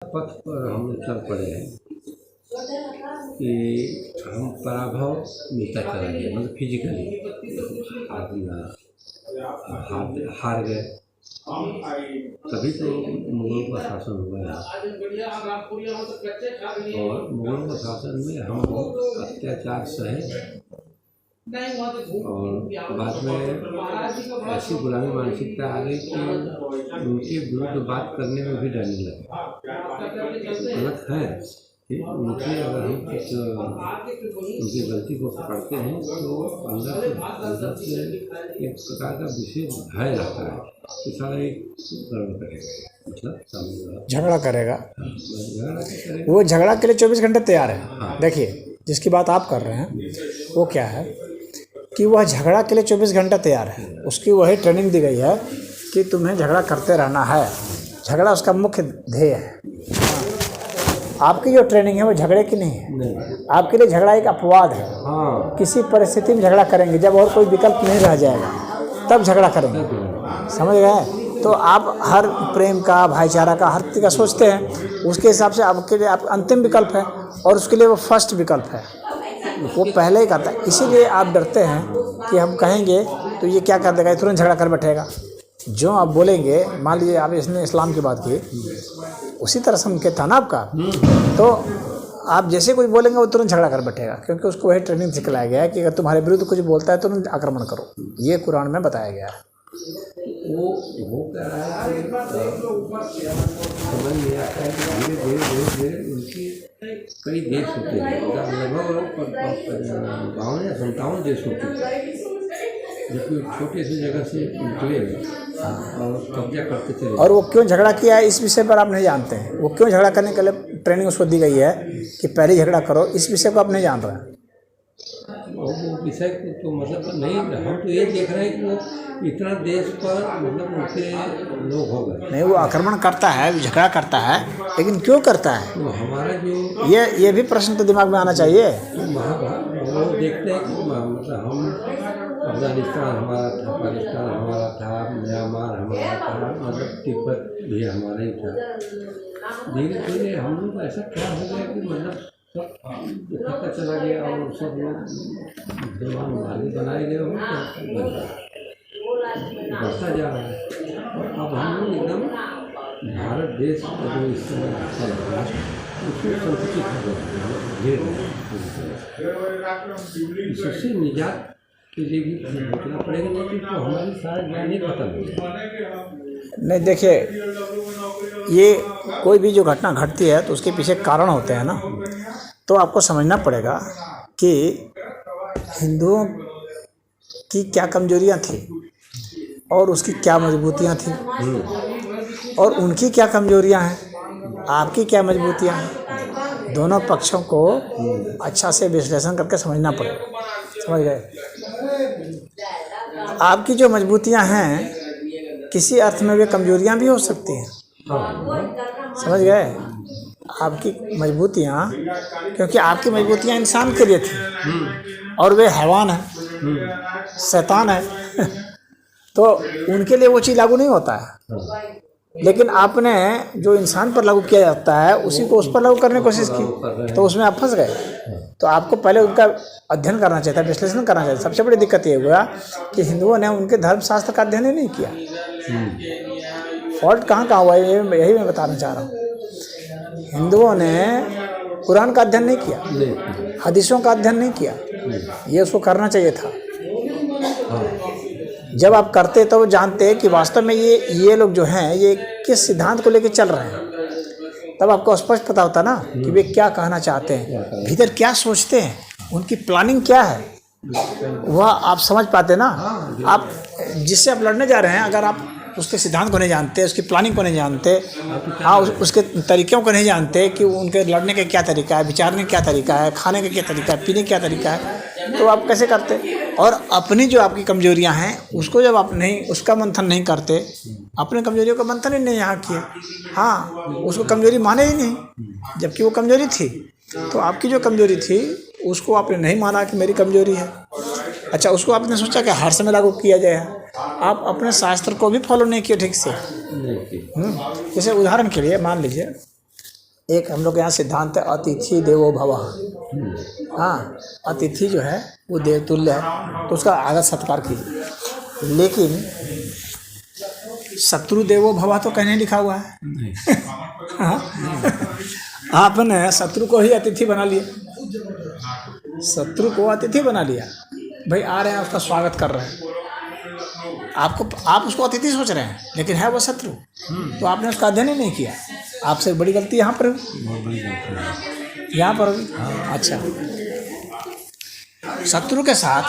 पथ पर हम लोग चल पड़े हैं कि हम पराभव मिलता चला गया, मतलब फिजिकली हार गए। तभी तो मुगलों का शासन हुआ है, और मुगलों के शासन में हम बहुत अत्याचार सहे, और बाद में ऐसी गुलामी मानसिकता आ गई कि उनके विरुद्ध बात करने में भी डरने लगे। गलत है कि उनके अगर हम कुछ उनकी गलती को पकड़ते हैं तो अंदर से एक प्रकार का विशेष भय रहता है कि सारा एक कर्म करेगा, मतलब झगड़ा करेगा। वो झगड़ा के लिए 24 घंटे तैयार है। देखिए, जिसकी बात आप कर रहे हैं वो क्या है कि वह झगड़ा के लिए 24 घंटा तैयार है। उसकी वही ट्रेनिंग दी गई है कि तुम्हें झगड़ा करते रहना है। झगड़ा उसका मुख्य ध्येय है। आपकी जो ट्रेनिंग है वो झगड़े की नहीं है। आपके लिए झगड़ा एक अपवाद है। किसी परिस्थिति में झगड़ा करेंगे जब और कोई विकल्प नहीं रह जाएगा, तब झगड़ा करेंगे। समझ गए? तो आप हर प्रेम का, भाईचारा का, हर चीज़ का सोचते हैं, उसके हिसाब से आपके लिए आप अंतिम विकल्प है, और उसके लिए वो फर्स्ट विकल्प है, वो पहले ही करता है। इसीलिए आप डरते हैं कि हम कहेंगे तो ये क्या कर देगा, तुरंत झगड़ा कर बैठेगा। जो आप बोलेंगे, मान लीजिए आप इसने इस्लाम की बात की, उसी तरह संकेत था ना आपका, तो आप जैसे कुछ बोलेंगे वो तुरंत झगड़ा कर बैठेगा, क्योंकि उसको वही ट्रेनिंग सिखलाया गया है कि अगर तुम्हारे विरुद्ध कुछ बोलता है तो तुरंत आक्रमण करो। ये कुरान में बताया गया है। वो कह रहा है कि समझ में आता है कि धीरे उनकी कई देश होते हैं, लगभग 52 या 57 देश होते हैं, जबकि छोटे से जगह से निकले और कब्जा करते थे। और वो क्यों झगड़ा किया है इस विषय पर आप नहीं जानते हैं। वो क्यों झगड़ा करने के लिए ट्रेनिंग उसको दी गई है कि पहले झगड़ा करो, इस विषय को आप नहीं जान रहे हैं। वो विषय को तो मतलब नहीं, हम तो ये देख रहे हैं कि वो इतना देश पर मतलब उनके लोग हो गए। नहीं, वो आक्रमण करता है, झगड़ा करता है, लेकिन क्यों करता है? तो हमारा जो ये भी प्रश्न तो दिमाग में आना चाहिए। वो देखते हैं कि मतलब हम अफगानिस्तान हमारा था, पाकिस्तान हमारा था, म्यांमार हमारा था, मतलब तिब्बत भी हमारा ही था। धीरे धीरे हम लोग ऐसा क्या हो गया कि मतलब सब पता चला गया, और सब लोग माली बनाए गए हो, बढ़ता जा रहा है। अब हम लोग एकदम भारत देश का जो इस समय उसको संकुचित हो गया। इससे निजात के लिए भी सोचना पड़ेगा, नहीं तो हमारी सारा ज्ञान ही खत्म हो गया। नहीं, देखिए, ये कोई भी जो घटना घटती है तो उसके पीछे कारण होते हैं ना। तो आपको समझना पड़ेगा कि हिंदुओं की क्या कमजोरियां थी और उसकी क्या मजबूतियां थी, और उनकी क्या कमजोरियां हैं, आपकी क्या मजबूतियां हैं। दोनों पक्षों को अच्छा से विश्लेषण करके समझना पड़ेगा। समझ गए? आपकी जो मजबूतियां हैं, किसी अर्थ में वे कमजोरियां भी हो सकती हैं। समझ गए? आपकी मजबूतियां, क्योंकि आपकी मजबूतियां इंसान के लिए थी, और वे हैवान है, शैतान है तो उनके लिए वो चीज़ लागू नहीं होता है। लेकिन आपने जो इंसान पर लागू किया जाता है उसी को उस पर लागू करने की कोशिश की, तो उसमें आप फंस गए। तो आपको पहले उनका अध्ययन करना चाहिए था, विश्लेषण करना चाहिए। सबसे बड़ी दिक्कत ये हुआ कि हिंदुओं ने उनके धर्मशास्त्र का अध्ययन ही नहीं किया। फॉल्ट कहाँ हुआ, यही मैं बताना चाह रहा हूँ। हिंदुओं ने कुरान का अध्ययन नहीं किया, हदीसों का अध्ययन नहीं किया। ये उसको करना चाहिए था। जब आप करते तो जानते कि वास्तव में ये लोग जो हैं ये किस सिद्धांत को लेकर चल रहे हैं, तब आपको स्पष्ट पता होता ना कि वे क्या कहना चाहते हैं, भीतर क्या सोचते हैं, उनकी प्लानिंग क्या है, वह आप समझ पाते ना। आप जिससे आप लड़ने जा रहे हैं, अगर आप उसके सिद्धांत को नहीं जानते, उसकी प्लानिंग को नहीं जानते, हाँ उसके तरीक़ों को नहीं जानते कि उनके लड़ने का क्या तरीका है, विचारने का क्या तरीका है, खाने का क्या तरीका है, पीने का क्या तरीका है, तो आप कैसे करते? और अपनी जो आपकी कमजोरियां हैं उसको जब आप नहीं, उसका मंथन नहीं करते, अपनी कमजोरियों का मंथन ही नहीं यहाँ किया, हाँ उसको कमजोरी माने ही नहीं, जबकि वो कमजोरी थी। तो आपकी जो कमजोरी थी उसको आपने नहीं माना कि मेरी कमजोरी है। अच्छा, उसको आपने सोचा कि हर समय लागू किया जाए। आप अपने शास्त्र को भी फॉलो नहीं किए ठीक से। जैसे उदाहरण के लिए मान लीजिए एक हम लोग के यहाँ सिद्धांत है अतिथि देवो भवः। हाँ, अतिथि जो है वो देवतुल्य है, तो उसका आदर सत्कार कीजिए। लेकिन शत्रु देवो भवः तो कहने लिखा हुआ है। नहीं, हाँ, आपने शत्रु को ही अतिथि बना लिया, शत्रु को अतिथि बना लिया। भाई आ रहे हैं, उसका स्वागत कर रहे हैं, आप उसको अतिथि सोच रहे हैं, लेकिन है वो शत्रु। तो आपने उसका अध्ययन ही नहीं किया। आपसे बड़ी गलती यहाँ पर हुई, बहुत बड़ी गलती है। यहाँ पर हुई। अच्छा, शत्रु के साथ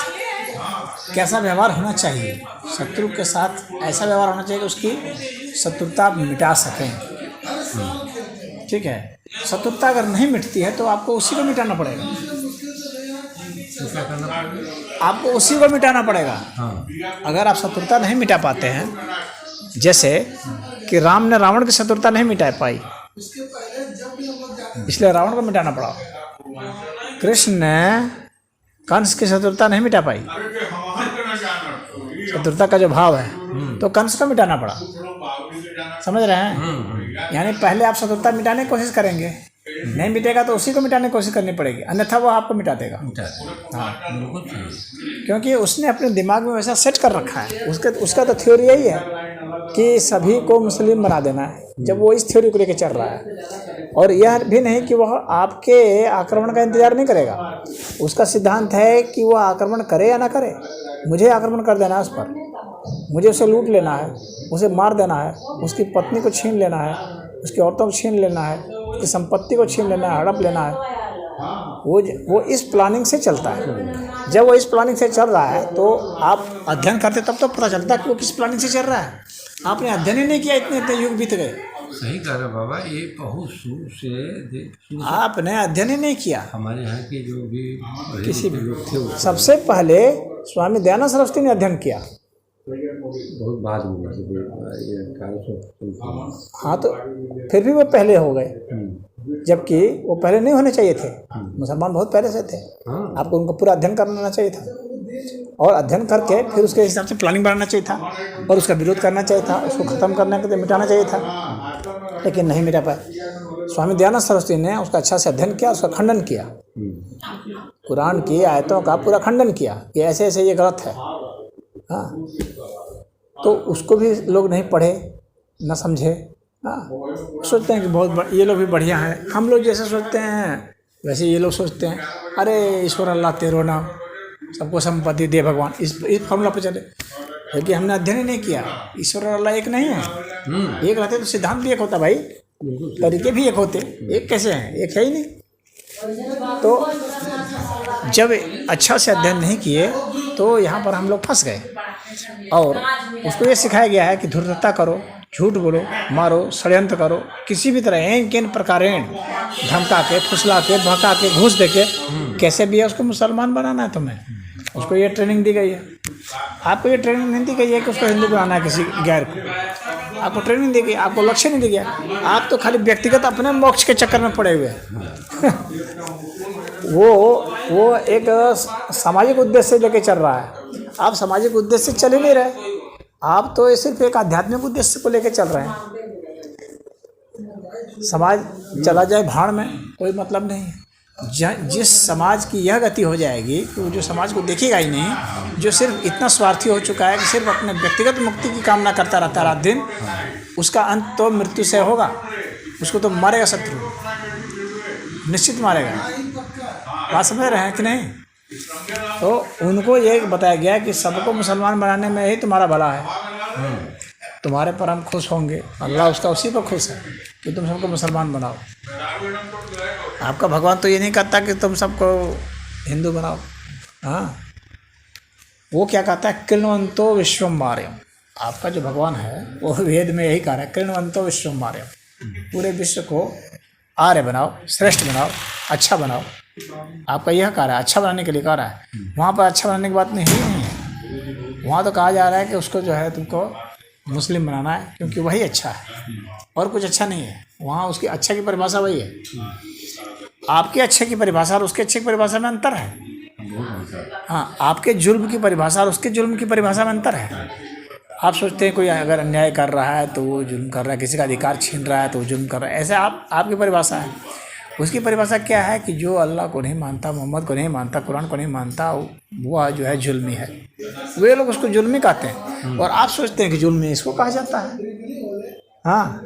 कैसा व्यवहार होना चाहिए? शत्रु के साथ ऐसा व्यवहार होना चाहिए कि उसकी शत्रुता आप मिटा सकें। ठीक है, शत्रुता अगर नहीं मिटती है तो आपको उसी को मिटाना पड़ेगा। तो क्या करना पड़ेगा? आपको उसी को मिटाना पड़ेगा। हाँ, अगर आप शत्रुता नहीं मिटा पाते हैं, जैसे कि राम ने रावण की शत्रुता नहीं मिटा पाई, इसलिए रावण को मिटाना पड़ा। कृष्ण ने कंस की शत्रुता नहीं मिटा पाई, शत्रुता का जो भाव है, तो कंस को मिटाना पड़ा। समझ रहे हैं? यानी पहले आप शत्रुता मिटाने की कोशिश करेंगे, नहीं मिटेगा तो उसी को मिटाने की कोशिश करनी पड़ेगी, अन्यथा वो आपको मिटा देगा। हाँ, बिल्कुल सही। क्योंकि उसने अपने दिमाग में वैसा सेट कर रखा है। उसका तो थ्योरी यही है कि सभी को मुस्लिम बना देना है, जब वो इस थ्योरी को लेकर चल रहा है। और यह भी नहीं कि वह आपके आक्रमण का इंतजार नहीं करेगा। उसका सिद्धांत है कि वह आक्रमण करे या ना करे, मुझे आक्रमण कर देना है उस पर, मुझे उसे लूट लेना है, उसे मार देना है, उसकी पत्नी को छीन लेना है, उसकी औरतों को छीन लेना है, उसकी संपत्ति को छीन लेना है, हड़प लेना है। वो इस प्लानिंग से चलता है। जब वो इस प्लानिंग से चल रहा है तो आप अध्ययन करते तब तो पता चलता है कि वो किस प्लानिंग से चल रहा है। आपने अध्ययन ही नहीं किया, इतने युग बीत गए। सही कह रहे बाबा, ये बहुत शुरू से आपने अध्ययन ही नहीं किया। हमारे यहाँ के जो भी किसी भी लोग थे वो सबसे पहले स्वामी दयानंद सरस्वती ने अध्ययन किया। बहुत बाद में ये 1800। हाँ, तो फिर भी वो पहले हो गए, जबकि वो पहले नहीं होने चाहिए थे। मुसलमान बहुत पहले से थे। आपको उनका पूरा अध्ययन करना चाहिए था, और अध्ययन करके फिर उसके हिसाब से प्लानिंग बनाना चाहिए था, और उसका विरोध करना चाहिए था, उसको ख़त्म करने के लिए मिटाना चाहिए था, लेकिन नहीं मिटा पाए। स्वामी दयानंद सरस्वती ने उसका अच्छा से अध्ययन किया, उसका खंडन किया, कुरान की आयतों का पूरा खंडन किया कि ऐसे ऐसे ये गलत है। हाँ, तो उसको भी लोग नहीं पढ़े, न समझे। हाँ, सोचते हैं कि बहुत ये लोग भी बढ़िया हैं। हम लोग जैसे सोचते हैं वैसे ये लोग सोचते हैं। अरे ईश्वर अल्लाह तेरो नाम, सबको संपत्ति दे भगवान, इस फॉर्मूला पे चले। क्योंकि हमने अध्ययन ही नहीं किया। ईश्वर और अल्लाह एक नहीं है। एक रहते तो सिद्धांत भी एक होता भाई, तरीके भी एक होते। एक कैसे हैं? एक है ही नहीं। तो जब अच्छा से अध्ययन नहीं किए तो यहाँ पर हम लोग फंस गए। और उसको ये सिखाया गया है कि धूर्तता करो, झूठ बोलो, मारो, षड्यंत्र करो, किसी भी तरह एन केन प्रकारेण धमका के, फुसला के, भड़का के, घूस दे के, कैसे भी है उसको मुसलमान बनाना है तुम्हें। उसको ये ट्रेनिंग दी गई है। आपको ये ट्रेनिंग नहीं दी गई है कि उसको हिंदू बनाना है किसी गैर को। आपको ट्रेनिंग दी गई, आपको लक्ष्य नहीं दिया गया। आप तो खाली व्यक्तिगत अपने मोक्ष के चक्कर में पड़े हुए हैं। वो एक सामाजिक उद्देश्य से लेके चल रहा है। आप सामाजिक उद्देश्य से चल ही नहीं रहे, आप तो सिर्फ एक आध्यात्मिक उद्देश्य को लेके चल रहे हैं। समाज चला जाए भाड़ में, कोई मतलब नहीं है। जिस समाज की यह गति हो जाएगी कि वो जो समाज को देखेगा ही नहीं, जो सिर्फ इतना स्वार्थी हो चुका है कि सिर्फ अपने व्यक्तिगत मुक्ति की कामना करता रहता रात दिन, उसका अंत तो मृत्यु से होगा। उसको तो मारेगा शत्रु, निश्चित मारेगा। बात समझ रहे हैं कि नहीं? तो उनको ये बताया गया कि सबको मुसलमान बनाने में ही तुम्हारा भला है। तुम्हारे पर हम खुश होंगे, अल्लाह उसका उसी पर खुश है कि तुम सबको मुसलमान बनाओ। आपका भगवान तो ये नहीं कहता कि तुम सबको हिंदू बनाओ। हाँ, वो क्या कहता है? कृण्वन्तो विश्वम्भरम्। आपका जो भगवान है वो वेद में यही कह रहा है, कृण्वन्तो विश्वम्भरम्। पूरे विश्व को आर्य बनाओ, श्रेष्ठ बनाओ, अच्छा बनाओ। आपका यह कह रहा है, अच्छा बनाने के लिए कह रहा है। वहाँ पर अच्छा बनाने की बात नहीं है। वहाँ तो कहा जा रहा है कि उसको जो है तुमको मुस्लिम बनाना है, क्योंकि वही अच्छा है और कुछ अच्छा नहीं है। वहाँ उसकी अच्छा की परिभाषा वही है। आपके अच्छे की परिभाषा और उसके अच्छे की परिभाषा में अंतर है। हाँ, आपके जुल्म की परिभाषा और उसके जुल्म की परिभाषा में अंतर है। आप सोचते हैं कोई अगर अन्याय कर रहा है तो वो जुल्म कर रहा है, किसी का अधिकार छीन रहा है तो वो जुल्म कर रहा है, ऐसे आपकी परिभाषा है। उसकी परिभाषा क्या है कि जो अल्लाह को नहीं मानता, मोहम्मद को नहीं मानता, कुरान को नहीं मानता, वो जो है जुल्मी है। वे लोग उसको जुल्मी कहते हैं और आप सोचते हैं कि जुल्मी इसको कहा जाता है। हाँ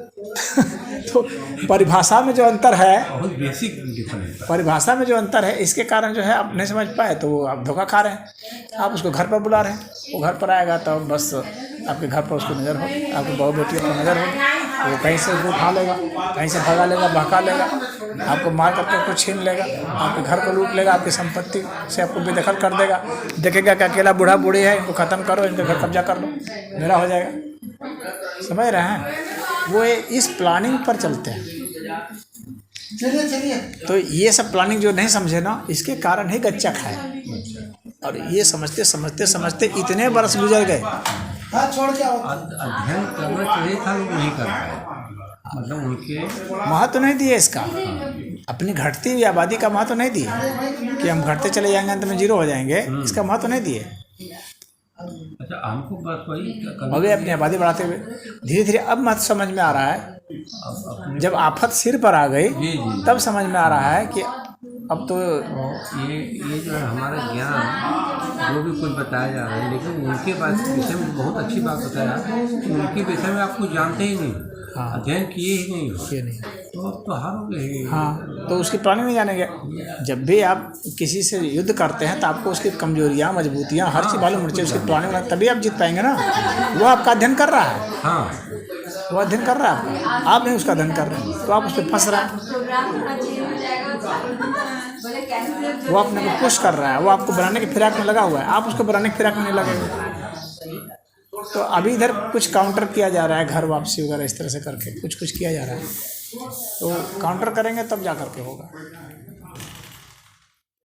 तो परिभाषा में जो अंतर है, बहुत बेसिक डिफरेंस। परिभाषा में जो अंतर है, इसके कारण जो है आप नहीं समझ पाए तो वो आप धोखा खा रहे हैं। आप उसको घर पर बुला रहे हैं, वो घर पर आएगा तो बस आपके घर पर उसको नज़र होगी, आपकी बहू बेटियों पर नज़र होगी, वो कहीं से उसको उठा लेगा, कहीं से भगा लेगा, बहका लेगा, आपको मार करके आपको छीन लेगा, आपके घर को लूट लेगा, आपकी संपत्ति से आपको बेदखल कर देगा। देखेगा कि अकेला बूढ़ा बूढ़ी है, इनको ख़त्म करो, इनका घर कब्जा कर लो, मेरा हो जाएगा। समझ रहे हैं? वो इस प्लानिंग पर चलते हैं। चलिए तो ये सब प्लानिंग जो नहीं समझे ना, इसके कारण ही गच्चा खाए। और ये समझते समझते समझते इतने बरस गुजर गए। हाँ छोड़ के आओ। अध्ययन करना चाहिए था, लोग नहीं कर पाए। मतलब उनके महत्व नहीं दिए इसका, अपनी घटती हुई आबादी का महत्व नहीं दिए कि हम घटते चले जाएंगे अंत में जीरो हो जाएंगे, इसका महत्व नहीं दिए। अच्छा, हमको बस वही अभी अपनी आबादी बढ़ाते हुए धीरे धीरे अब महत्व समझ में आ रहा है। अपने जब आफत सिर पर आ गई जी। तब समझ में आ रहा है कि अब तो ये जो है हमारा ज्ञान जो भी कुछ बताया जा रहा है, लेकिन उनके पास विषय में बहुत अच्छी बात बताया कि उनके विषय में आप कुछ जानते ही नहीं, हाँ। अध्ययन किए ही नहीं हो, ये नहीं। तो हारोगे ही। हाँ, तो उसकी प्लानिंग नहीं जानेंगे। जब भी आप किसी से युद्ध करते हैं तो आपको उसकी कमजोरियाँ, मजबूतियाँ, हर चीज़ मालूम होनी चाहिए, उसकी प्लानिंग, तभी आप जीत पाएंगे ना। वो आपका अध्ययन कर रहा है, हाँ, वो अध्ययन कर रहा है आपका, आप नहीं उसका अध्ययन कर रहे हैं, तो आप उस पर फंस रहे हैं। वो अपने को पुश कर रहा है, वो आपको बनाने की फिराक में लगा हुआ है, आप उसको बनाने की फिराक में नहीं लगे। तो अभी इधर कुछ काउंटर किया जा रहा है, घर वापसी वगैरह इस तरह से करके कुछ किया जा रहा है। तो काउंटर करेंगे तब जा करके होगा।